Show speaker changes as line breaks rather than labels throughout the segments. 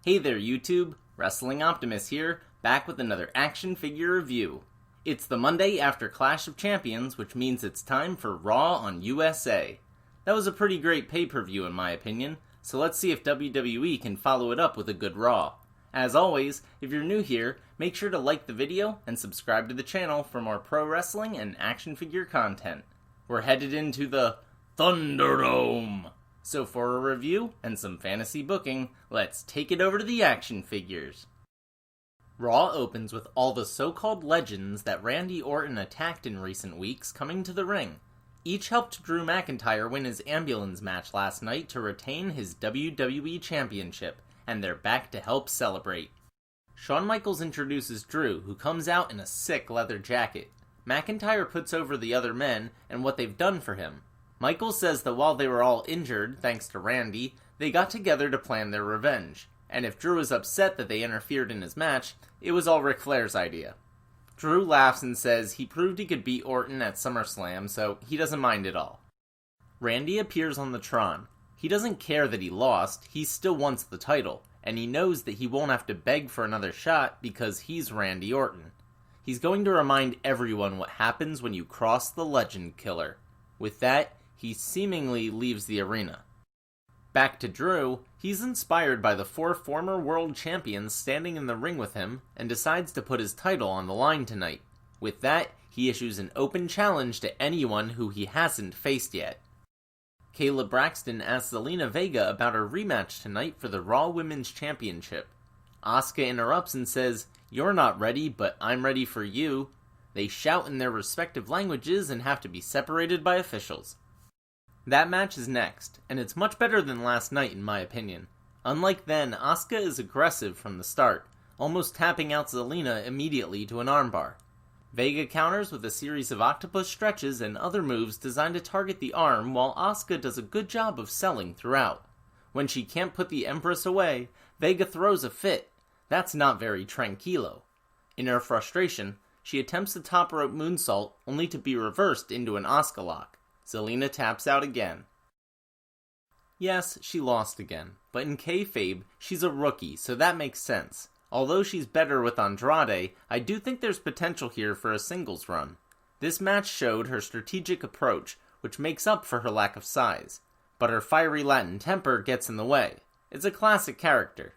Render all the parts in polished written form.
Hey there YouTube, Wrestling Optimus here, back with another action figure review. It's the Monday after Clash of Champions, which means it's time for Raw on USA. That was a pretty great pay-per-view in my opinion, so let's see if WWE can follow it up with a good Raw. As always, if you're new here, make sure to like the video and subscribe to the channel for more pro wrestling and action figure content. We're headed into the Thunderdome! So for a review and some fantasy booking, let's take it over to the action figures. Raw opens with all the so-called legends that Randy Orton attacked in recent weeks coming to the ring. Each helped Drew McIntyre win his ambulance match last night to retain his WWE Championship, and they're back to help celebrate. Shawn Michaels introduces Drew, who comes out in a sick leather jacket. McIntyre puts over the other men and what they've done for him. Michaels says that while they were all injured, thanks to Randy, they got together to plan their revenge, and if Drew is upset that they interfered in his match, it was all Ric Flair's idea. Drew laughs and says he proved he could beat Orton at SummerSlam, so he doesn't mind at all. Randy appears on the Tron. He doesn't care that he lost, he still wants the title, and he knows that he won't have to beg for another shot because he's Randy Orton. He's going to remind everyone what happens when you cross the Legend Killer. With that, he seemingly leaves the arena. Back to Drew, he's inspired by the 4 former world champions standing in the ring with him and decides to put his title on the line tonight. With that, he issues an open challenge to anyone who he hasn't faced yet. Kayla Braxton asks Zelina Vega about her rematch tonight for the Raw Women's Championship. Asuka interrupts and says, "You're not ready, but I'm ready for you." They shout in their respective languages and have to be separated by officials. That match is next, and it's much better than last night in my opinion. Unlike then, Asuka is aggressive from the start, almost tapping out Zelina immediately to an armbar. Vega counters with a series of octopus stretches and other moves designed to target the arm, while Asuka does a good job of selling throughout. When she can't put the Empress away, Vega throws a fit. That's not very tranquilo. In her frustration, she attempts the top rope moonsault, only to be reversed into an Asuka lock. Zelina taps out again. Yes, she lost again, but in kayfabe, she's a rookie, so that makes sense. Although she's better with Andrade, I do think there's potential here for a singles run. This match showed her strategic approach, which makes up for her lack of size. But her fiery Latin temper gets in the way. It's a classic character.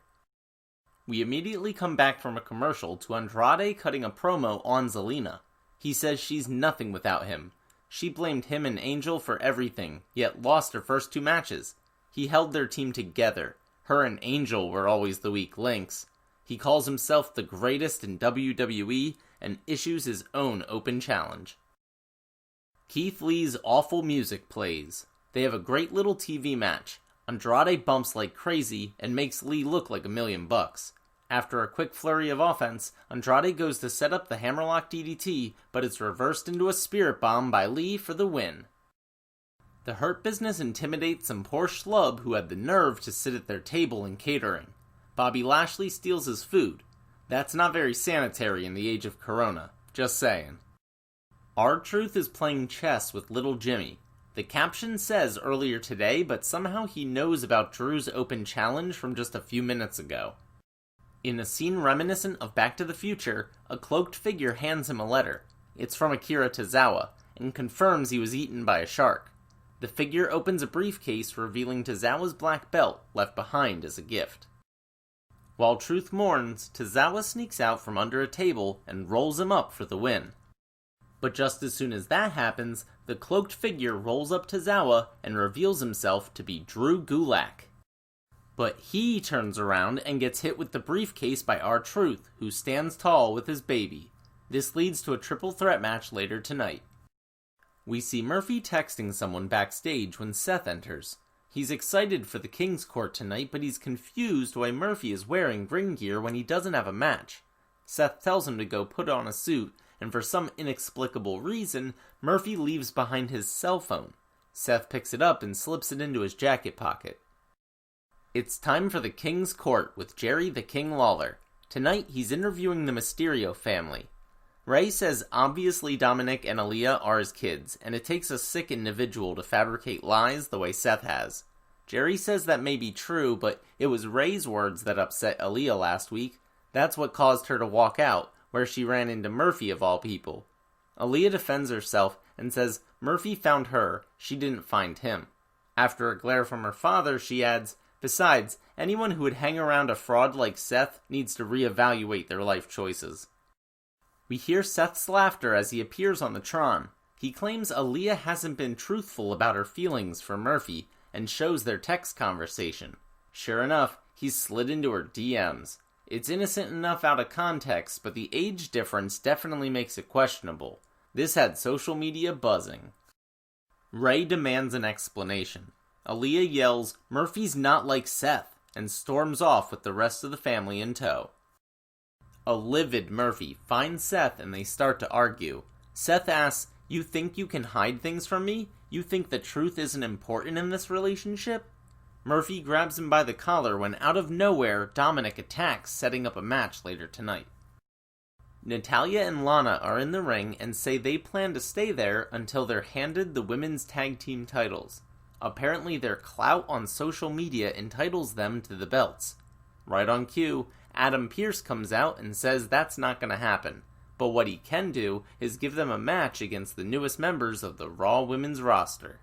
We immediately come back from a commercial to Andrade cutting a promo on Zelina. He says she's nothing without him. She blamed him and Angel for everything, yet lost her first 2 matches. He held their team together. Her and Angel were always the weak links. He calls himself the greatest in WWE and issues his own open challenge. Keith Lee's awful music plays. They have a great little TV match. Andrade bumps like crazy and makes Lee look like $1 million. After a quick flurry of offense, Andrade goes to set up the hammerlock DDT, but it's reversed into a spirit bomb by Lee for the win. The Hurt Business intimidates some poor schlub who had the nerve to sit at their table in catering. Bobby Lashley steals his food. That's not very sanitary in the age of Corona, just saying. R-Truth is playing chess with Little Jimmy. The caption says earlier today, but somehow he knows about Drew's open challenge from just a few minutes ago. In a scene reminiscent of Back to the Future, a cloaked figure hands him a letter. It's from Akira Tozawa, and confirms he was eaten by a shark. The figure opens a briefcase revealing Tozawa's black belt left behind as a gift. While Truth mourns, Tozawa sneaks out from under a table and rolls him up for the win. But just as soon as that happens, the cloaked figure rolls up Tozawa and reveals himself to be Drew Gulak. But he turns around and gets hit with the briefcase by R-Truth, who stands tall with his baby. This leads to a triple threat match later tonight. We see Murphy texting someone backstage when Seth enters. He's excited for the King's Court tonight, but he's confused why Murphy is wearing ring gear when he doesn't have a match. Seth tells him to go put on a suit, and for some inexplicable reason, Murphy leaves behind his cell phone. Seth picks it up and slips it into his jacket pocket. It's time for the King's Court with Jerry the King Lawler. Tonight, he's interviewing the Mysterio family. Ray says obviously Dominic and Aaliyah are his kids, and it takes a sick individual to fabricate lies the way Seth has. Jerry says that may be true, but it was Ray's words that upset Aaliyah last week. That's what caused her to walk out, where she ran into Murphy of all people. Aaliyah defends herself and says Murphy found her, she didn't find him. After a glare from her father, she adds, "Besides, anyone who would hang around a fraud like Seth needs to reevaluate their life choices." We hear Seth's laughter as he appears on the Tron. He claims Aaliyah hasn't been truthful about her feelings for Murphy and shows their text conversation. Sure enough, he's slid into her DMs. It's innocent enough out of context, but the age difference definitely makes it questionable. This had social media buzzing. Ray demands an explanation. Aaliyah yells, "Murphy's not like Seth," and storms off with the rest of the family in tow. A livid Murphy finds Seth and they start to argue. Seth asks, "You think you can hide things from me? You think the truth isn't important in this relationship?" Murphy grabs him by the collar when out of nowhere, Dominic attacks, setting up a match later tonight. Natalya and Lana are in the ring and say they plan to stay there until they're handed the women's tag team titles. Apparently their clout on social media entitles them to the belts. Right on cue, Adam Pearce comes out and says that's not going to happen, but what he can do is give them a match against the newest members of the Raw women's roster.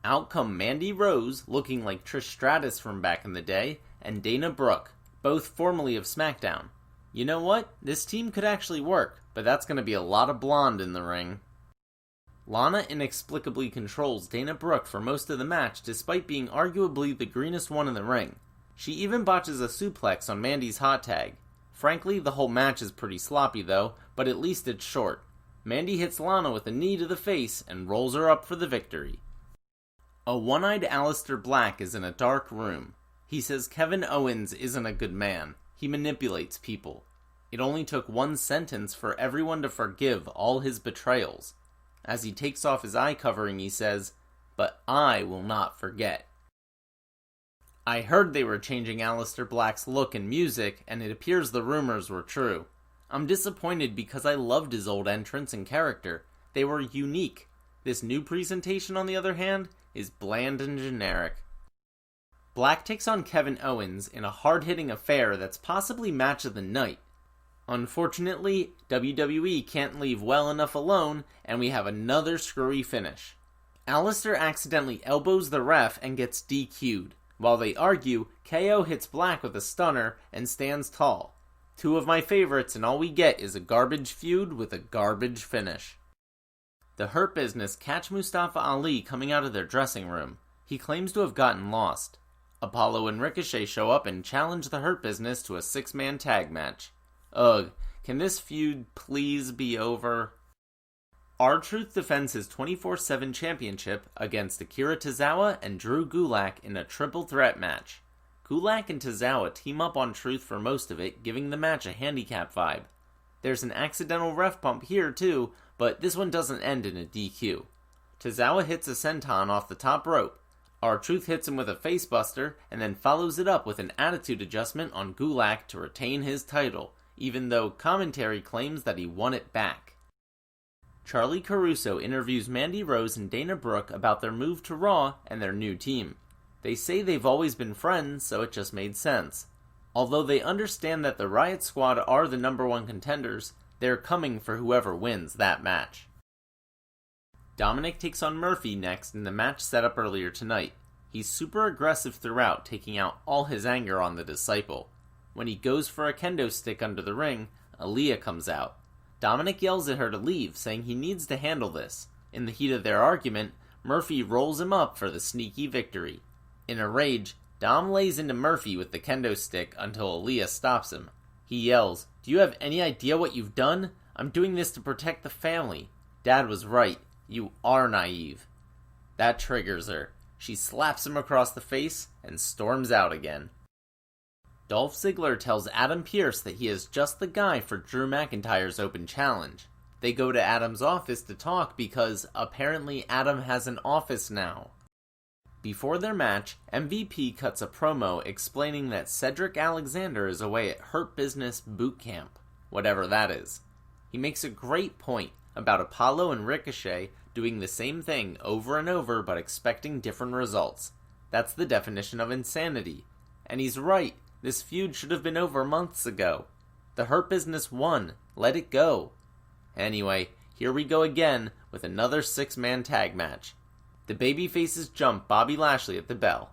Out come Mandy Rose, looking like Trish Stratus from back in the day, and Dana Brooke, both formerly of SmackDown. You know what? This team could actually work, but that's going to be a lot of blonde in the ring. Lana inexplicably controls Dana Brooke for most of the match despite being arguably the greenest one in the ring. She even botches a suplex on Mandy's hot tag. Frankly, the whole match is pretty sloppy though, but at least it's short. Mandy hits Lana with a knee to the face and rolls her up for the victory. A one-eyed Aleister Black is in a dark room. He says Kevin Owens isn't a good man. He manipulates people. It only took one sentence for everyone to forgive all his betrayals. As he takes off his eye covering, he says, "But I will not forget." I heard they were changing Aleister Black's look and music, and it appears the rumors were true. I'm disappointed because I loved his old entrance and character. They were unique. This new presentation, on the other hand, is bland and generic. Black takes on Kevin Owens in a hard-hitting affair that's possibly match of the night. Unfortunately, WWE can't leave well enough alone, and we have another screwy finish. Aleister accidentally elbows the ref and gets DQ'd. While they argue, KO hits Black with a stunner and stands tall. Two of my favorites, and all we get is a garbage feud with a garbage finish. The Hurt Business catch Mustafa Ali coming out of their dressing room. He claims to have gotten lost. Apollo and Ricochet show up and challenge the Hurt Business to a 6-man tag match. Ugh, can this feud please be over? R-Truth defends his 24/7 championship against Akira Tozawa and Drew Gulak in a triple threat match. Gulak and Tozawa team up on Truth for most of it, giving the match a handicap vibe. There's an accidental ref bump here too, but this one doesn't end in a DQ. Tozawa hits a senton off the top rope. R-Truth hits him with a facebuster and then follows it up with an attitude adjustment on Gulak to retain his title, even though commentary claims that he won it back. Charlie Caruso interviews Mandy Rose and Dana Brooke about their move to Raw and their new team. They say they've always been friends, so it just made sense. Although they understand that the Riot Squad are the #1 contenders, they're coming for whoever wins that match. Dominic takes on Murphy next in the match set up earlier tonight. He's super aggressive throughout, taking out all his anger on the Disciple. When he goes for a kendo stick under the ring, Aaliyah comes out. Dominic yells at her to leave, saying he needs to handle this. In the heat of their argument, Murphy rolls him up for the sneaky victory. In a rage, Dom lays into Murphy with the kendo stick until Aaliyah stops him. He yells, "Do you have any idea what you've done? I'm doing this to protect the family. Dad was right. You are naive." That triggers her. She slaps him across the face and storms out again. Dolph Ziggler tells Adam Pearce that he is just the guy for Drew McIntyre's open challenge. They go to Adam's office to talk because apparently Adam has an office now. Before their match, MVP cuts a promo explaining that Cedric Alexander is away at Hurt Business Boot Camp, whatever that is. He makes a great point about Apollo and Ricochet doing the same thing over and over but expecting different results. That's the definition of insanity. And he's right, this feud should have been over months ago. The Hurt Business won, let it go. Anyway, here we go again with another 6-man tag match. The babyfaces jump Bobby Lashley at the bell.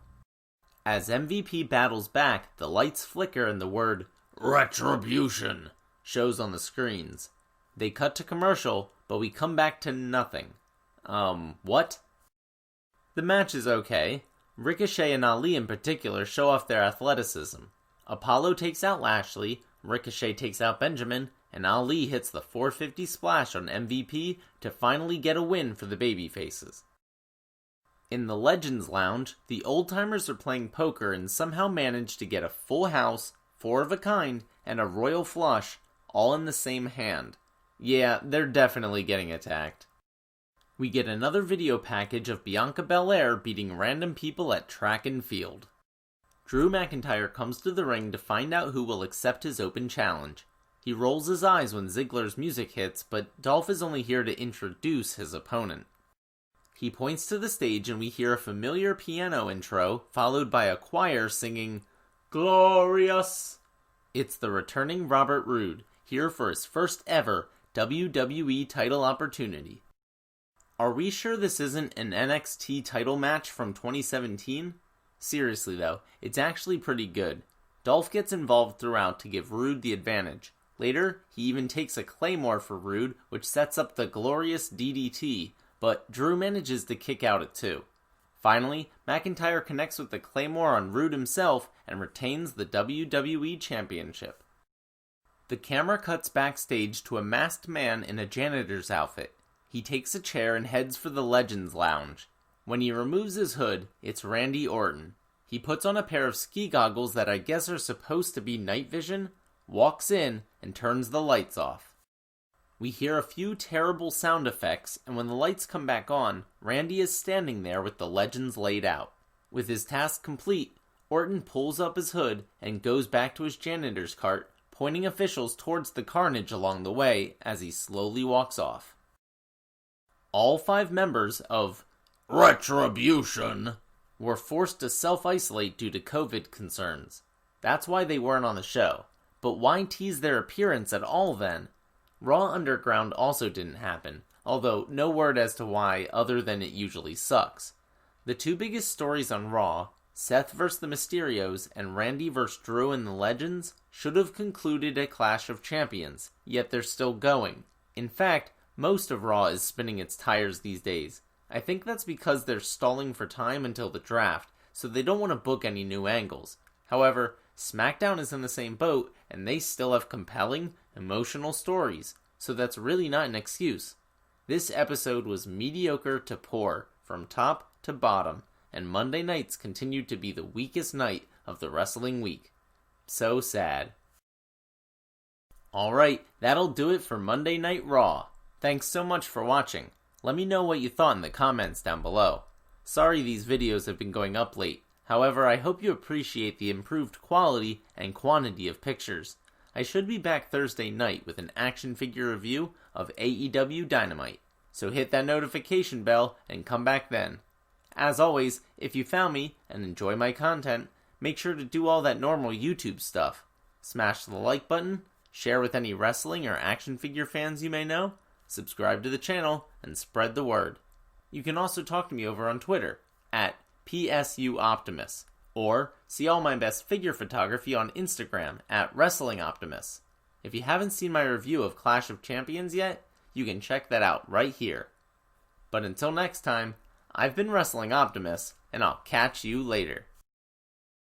As MVP battles back, the lights flicker and the word Retribution shows on the screens. They cut to commercial, but we come back to nothing. What? The match is okay. Ricochet and Ali in particular show off their athleticism. Apollo takes out Lashley, Ricochet takes out Benjamin, and Ali hits the 450 splash on MVP to finally get a win for the babyfaces. In the Legends Lounge, the old-timers are playing poker and somehow manage to get a full house, 4 of a kind, and a royal flush, all in the same hand. Yeah, they're definitely getting attacked. We get another video package of Bianca Belair beating random people at track and field. Drew McIntyre comes to the ring to find out who will accept his open challenge. He rolls his eyes when Ziggler's music hits, but Dolph is only here to introduce his opponent. He points to the stage and we hear a familiar piano intro, followed by a choir singing, "Glorious!" It's the returning Robert Roode, here for his first ever WWE title opportunity. Are we sure this isn't an NXT title match from 2017? Seriously though, it's actually pretty good. Dolph gets involved throughout to give Roode the advantage. Later, he even takes a Claymore for Roode, which sets up the glorious DDT, but Drew manages to kick out at 2. Finally, McIntyre connects with the Claymore on Roode himself and retains the WWE Championship. The camera cuts backstage to a masked man in a janitor's outfit. He takes a chair and heads for the Legends Lounge. When he removes his hood, it's Randy Orton. He puts on a pair of ski goggles that I guess are supposed to be night vision, walks in, and turns the lights off. We hear a few terrible sound effects, and when the lights come back on, Randy is standing there with the legends laid out. With his task complete, Orton pulls up his hood and goes back to his janitor's cart, pointing officials towards the carnage along the way as he slowly walks off. All 5 members of Retribution were forced to self-isolate due to COVID concerns. That's why they weren't on the show. But why tease their appearance at all then? Raw Underground also didn't happen, although no word as to why other than it usually sucks. The 2 biggest stories on Raw, Seth vs. the Mysterios and Randy vs. Drew and the Legends, should have concluded at Clash of Champions, yet they're still going. In fact, most of Raw is spinning its tires these days. I think that's because they're stalling for time until the draft, so they don't want to book any new angles. However, SmackDown is in the same boat, and they still have compelling, emotional stories, so that's really not an excuse. This episode was mediocre to poor, from top to bottom, and Monday nights continued to be the weakest night of the wrestling week. So sad. Alright, that'll do it for Monday Night Raw. Thanks so much for watching. Let me know what you thought in the comments down below. Sorry these videos have been going up late. However, I hope you appreciate the improved quality and quantity of pictures. I should be back Thursday night with an action figure review of AEW Dynamite, so hit that notification bell and come back then. As always, if you found me and enjoy my content, make sure to do all that normal YouTube stuff. Smash the like button, share with any wrestling or action figure fans you may know, subscribe to the channel, and spread the word. You can also talk to me over on Twitter, at PSUOptimus, or see all my best figure photography on Instagram, at WrestlingOptimus. If you haven't seen my review of Clash of Champions yet, you can check that out right here. But until next time, I've been Wrestling Optimus, and I'll catch you later.